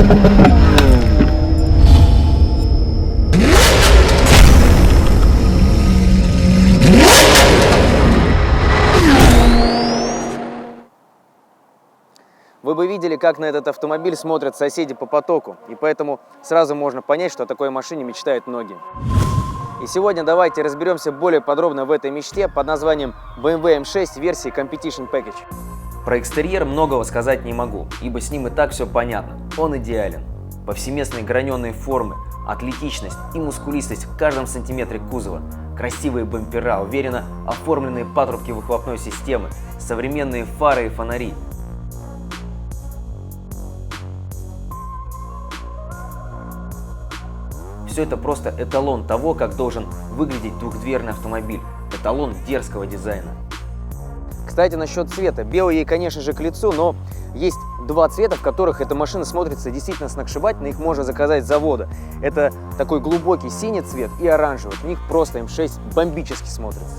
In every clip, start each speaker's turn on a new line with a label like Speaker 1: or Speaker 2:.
Speaker 1: Вы бы видели, как на этот автомобиль смотрят соседи по потоку, и поэтому сразу можно понять, что о такой машине мечтают многие. И сегодня давайте разберемся более подробно в этой мечте под названием BMW M6 версии Competition Package. Про экстерьер многого сказать не могу, ибо с ним и так все понятно. Он идеален. Повсеместные граненые формы, атлетичность и мускулистость в каждом сантиметре кузова, красивые бампера, уверенно оформленные патрубки выхлопной системы, современные фары и фонари. Все это просто эталон того, как должен выглядеть двухдверный автомобиль, эталон дерзкого дизайна. Кстати, насчет цвета. Белый ей, конечно же, к лицу, но есть два цвета, в которых эта машина смотрится действительно сногсшибательно, их можно заказать с завода. Это такой глубокий синий цвет и оранжевый. В них просто М6 бомбически смотрится.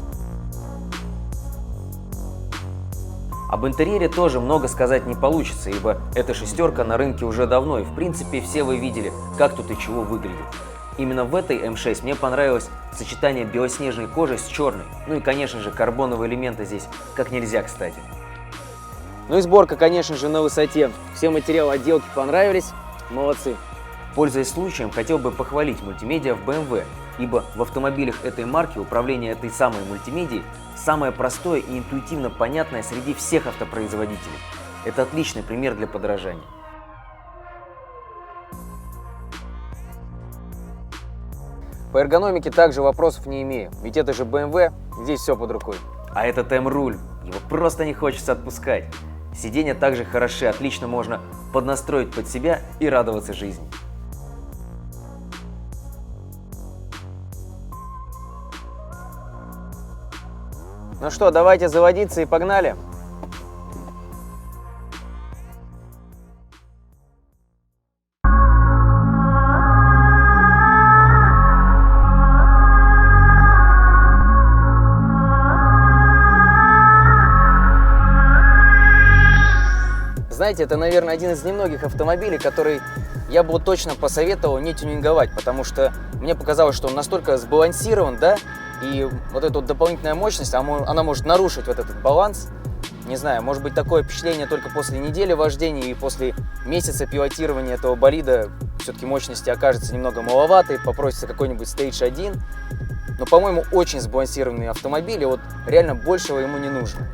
Speaker 1: Об интерьере тоже много сказать не получится, ибо эта шестерка на рынке уже давно, и в принципе все вы видели, как тут и чего выглядит. Именно в этой М6 мне понравилось сочетание белоснежной кожи с черной. Ну и, конечно же, карбоновые элементы здесь как нельзя кстати. Ну и сборка, конечно же, на высоте. Все материалы отделки понравились. Молодцы. Пользуясь случаем, хотел бы похвалить мультимедиа в BMW, ибо в автомобилях этой марки управление этой самой мультимедией самое простое и интуитивно понятное среди всех автопроизводителей. Это отличный пример для подражания. По эргономике также вопросов не имею, ведь это же BMW, здесь все под рукой. А этот М-руль, его просто не хочется отпускать. Сиденья также хороши, отлично можно поднастроить под себя и радоваться жизни. Ну что, давайте заводиться и погнали. Знаете, это, наверное, один из немногих автомобилей, который я бы точно посоветовал не тюнинговать, потому что мне показалось, что он настолько сбалансирован, да, и вот эта вот дополнительная мощность, она может нарушить вот этот баланс. Не знаю, может быть, такое впечатление только после недели вождения и после месяца пилотирования этого болида все-таки мощности окажется немного маловато и попросится какой-нибудь Stage 1. Но, по-моему, очень сбалансированный автомобиль, и вот реально большего ему не нужно.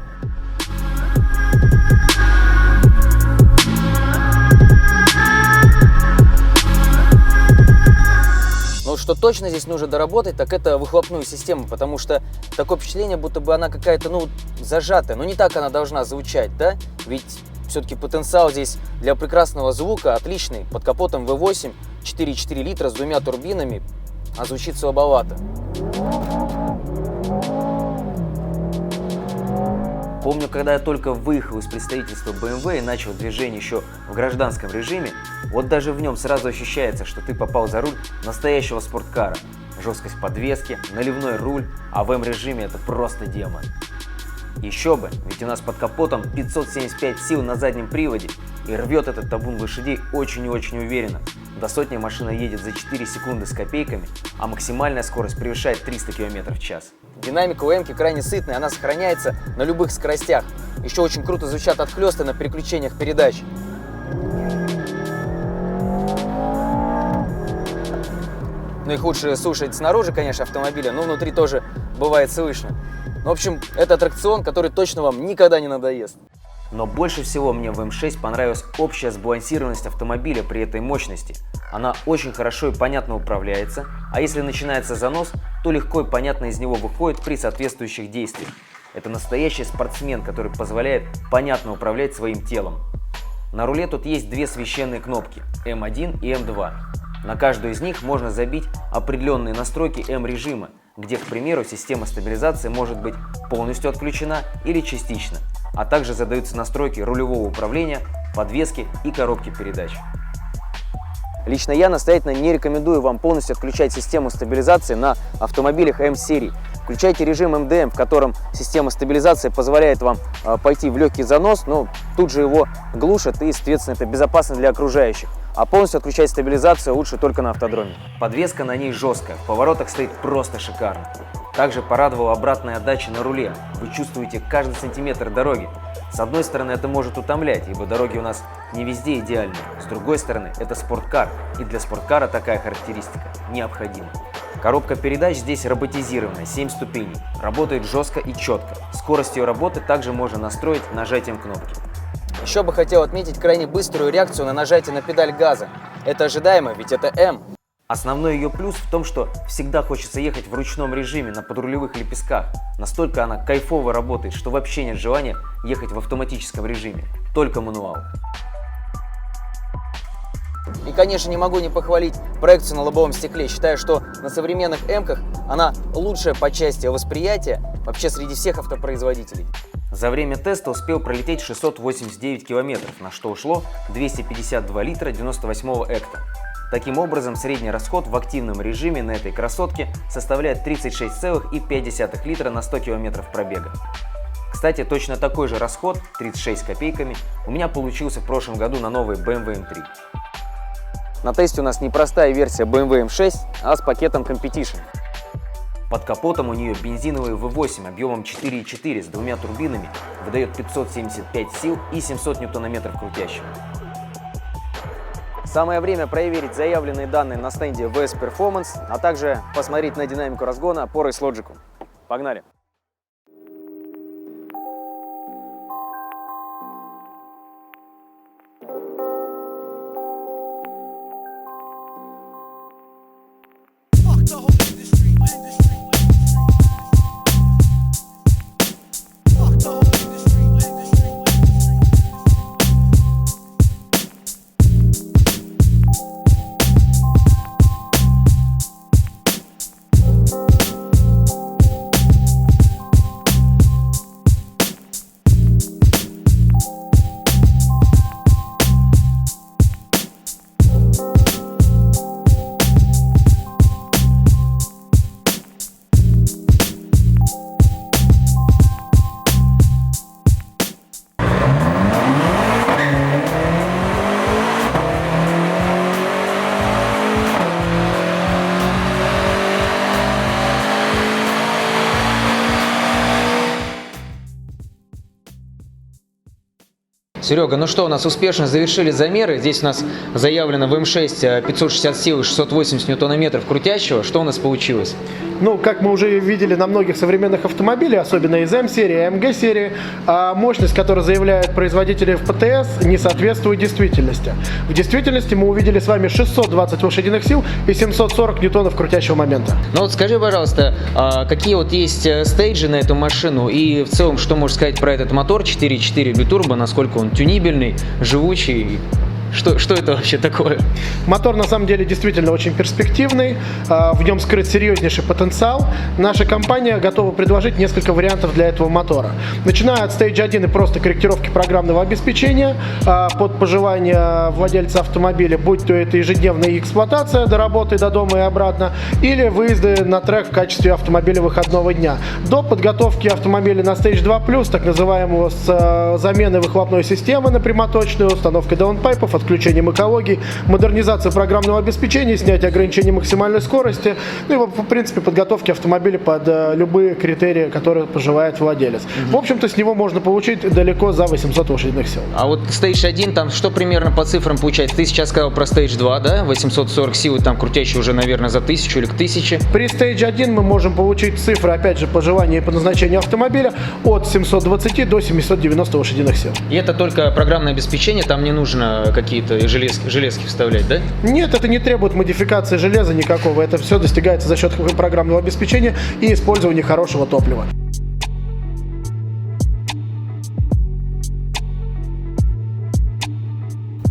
Speaker 1: Но что точно здесь нужно доработать, так это выхлопную систему, потому что такое впечатление, будто бы она какая-то, ну, зажатая, но не так она должна звучать, да? Ведь все-таки потенциал здесь для прекрасного звука отличный, под капотом V8, 4,4 литра с двумя турбинами, а звучит слабовато. Помню, когда я только выехал из представительства BMW и начал движение еще в гражданском режиме, вот даже в нем сразу ощущается, что ты попал за руль настоящего спорткара. Жесткость подвески, наливной руль, а в М-режиме это просто демон. Еще бы, ведь у нас под капотом 575 сил на заднем приводе, и рвет этот табун лошадей очень и очень уверенно. До сотни машина едет за 4 секунды с копейками, а максимальная скорость превышает 300 км в час. Динамика у М-ки крайне сытная, она сохраняется на любых скоростях. Еще очень круто звучат отхлесты на переключениях передач. Ну их лучше слушать снаружи, конечно, автомобиля, но внутри тоже бывает слышно. В общем, это аттракцион, который точно вам никогда не надоест. Но больше всего мне в М6 понравилась общая сбалансированность автомобиля при этой мощности. Она очень хорошо и понятно управляется, а если начинается занос, то легко и понятно из него выходит при соответствующих действиях. Это настоящий спортсмен, который позволяет понятно управлять своим телом. На руле тут есть две священные кнопки М1 и М2. На каждую из них можно забить определенные настройки М-режима, где, к примеру, система стабилизации может быть полностью отключена или частично, а также задаются настройки рулевого управления, подвески и коробки передач. Лично я настоятельно не рекомендую вам полностью отключать систему стабилизации на автомобилях М-серии. Включайте режим МДМ, в котором система стабилизации позволяет вам пойти в легкий занос, но тут же его глушат и, соответственно, это безопасно для окружающих. А полностью отключать стабилизацию лучше только на автодроме. Подвеска на ней жесткая, в поворотах стоит просто шикарно. Также порадовала обратная отдача на руле. Вы чувствуете каждый сантиметр дороги. С одной стороны, это может утомлять, ибо дороги у нас не везде идеальны. С другой стороны, это спорткар, и для спорткара такая характеристика необходима. Коробка передач здесь роботизированная, 7 ступеней. Работает жестко и четко. Скорость ее работы также можно настроить нажатием кнопки. Еще бы хотел отметить крайне быструю реакцию на нажатие на педаль газа. Это ожидаемо, ведь это М. Основной ее плюс в том, что всегда хочется ехать в ручном режиме на подрулевых лепестках. Настолько она кайфово работает, что вообще нет желания ехать в автоматическом режиме. Только мануал. И, конечно, не могу не похвалить проекцию на лобовом стекле. Считаю, что на современных М-ках она лучшая по части восприятия вообще среди всех автопроизводителей. За время теста успел пролететь 689 километров, на что ушло 252 литра 98-го экта. Таким образом, средний расход в активном режиме на этой красотке составляет 36,5 литра на 100 километров пробега. Кстати, точно такой же расход, 36 копейками, у меня получился в прошлом году на новой BMW M3. На тесте у нас не простая версия BMW M6, а с пакетом Competition. Под капотом у нее бензиновый V8 объемом 4,4 с двумя турбинами, выдает 575 сил и 700 ньютонометров крутящего. Самое время проверить заявленные данные на стенде VS Performance, а также посмотреть на динамику разгона опорой с Logic. Погнали! Серега, ну что, у нас успешно завершили замеры. Здесь у нас заявлено в М6 560 сил и 680 ньютонометров крутящего. Что у нас получилось?
Speaker 2: Ну, как мы уже видели на многих современных автомобилях, особенно из М-серии, АМГ-серии, мощность, которую заявляют производители в ПТС, не соответствует действительности. В действительности мы увидели с вами 620 лошадиных сил и 740 ньютонов крутящего момента.
Speaker 1: Ну вот скажи, пожалуйста, какие вот есть стейджи на эту машину и в целом, что можешь сказать про этот мотор 4.4 битурбо, насколько он тюнибельный, живучий? Что это вообще такое?
Speaker 2: Мотор на самом деле действительно очень перспективный, в нем скрыт серьезнейший потенциал. Наша компания готова предложить несколько вариантов для этого мотора. Начиная от Stage 1 и просто корректировки программного обеспечения под пожелание владельца автомобиля, будь то это ежедневная эксплуатация до работы, до дома и обратно, или выезды на трек в качестве автомобиля выходного дня, до подготовки автомобиля на Stage 2+, так называемого с заменой выхлопной системы на прямоточную, установкой даунпайпов, отключением экологии, модернизация программного обеспечения, снятие ограничений максимальной скорости, ну и, в принципе, подготовки автомобиля под любые критерии, которые пожелает владелец. В общем-то, с него можно получить далеко за 800 лошадиных сил.
Speaker 1: А вот Stage 1, там что примерно по цифрам получается? Ты сейчас сказал про Stage 2, да? 840 сил, там крутящий уже, наверное, за 1000 или к 1000.
Speaker 2: При Stage 1 мы можем получить цифры, опять же, по желанию и по назначению автомобиля от 720 до 790 лошадиных сил.
Speaker 1: И это только программное обеспечение, там не нужно какие-то железки вставлять, да?
Speaker 2: Нет, это не требует модификации железа никакого. Это все достигается за счет программного обеспечения и использования хорошего топлива.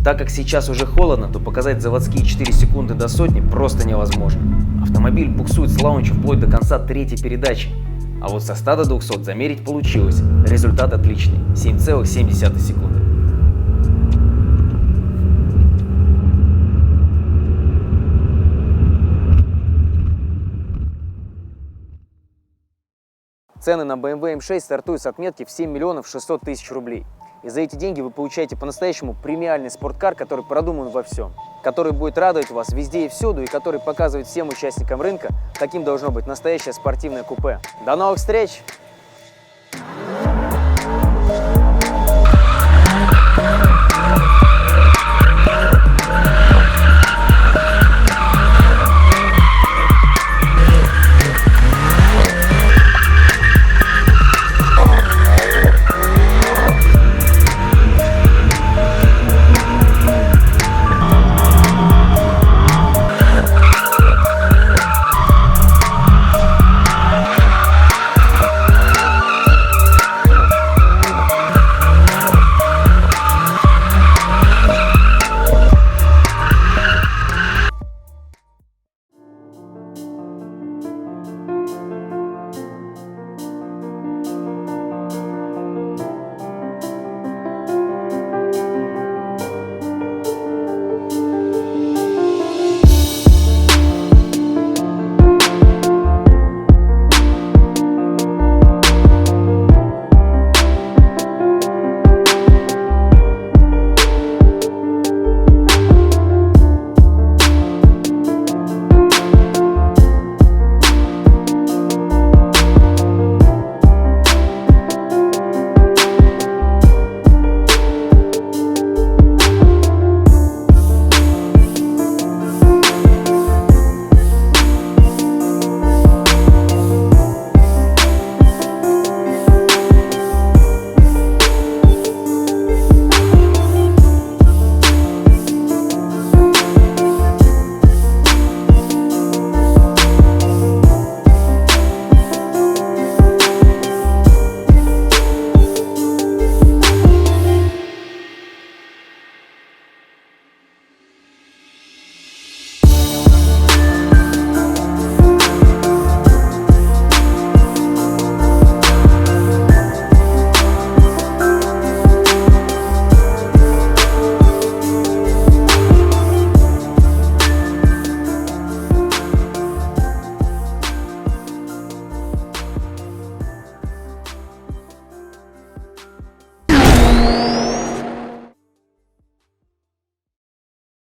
Speaker 1: Так как сейчас уже холодно, то показать заводские 4 секунды до сотни просто невозможно. Автомобиль буксует с лаунча вплоть до конца третьей передачи. А вот со 100 до 200 замерить получилось. Результат отличный – 7,7 секунды. Цены на BMW M6 стартуют с отметки в 7 миллионов 600 тысяч рублей. И за эти деньги вы получаете по-настоящему премиальный спорткар, который продуман во всем, который будет радовать вас везде и всюду, и который показывает всем участникам рынка, каким должно быть настоящее спортивное купе. До новых встреч!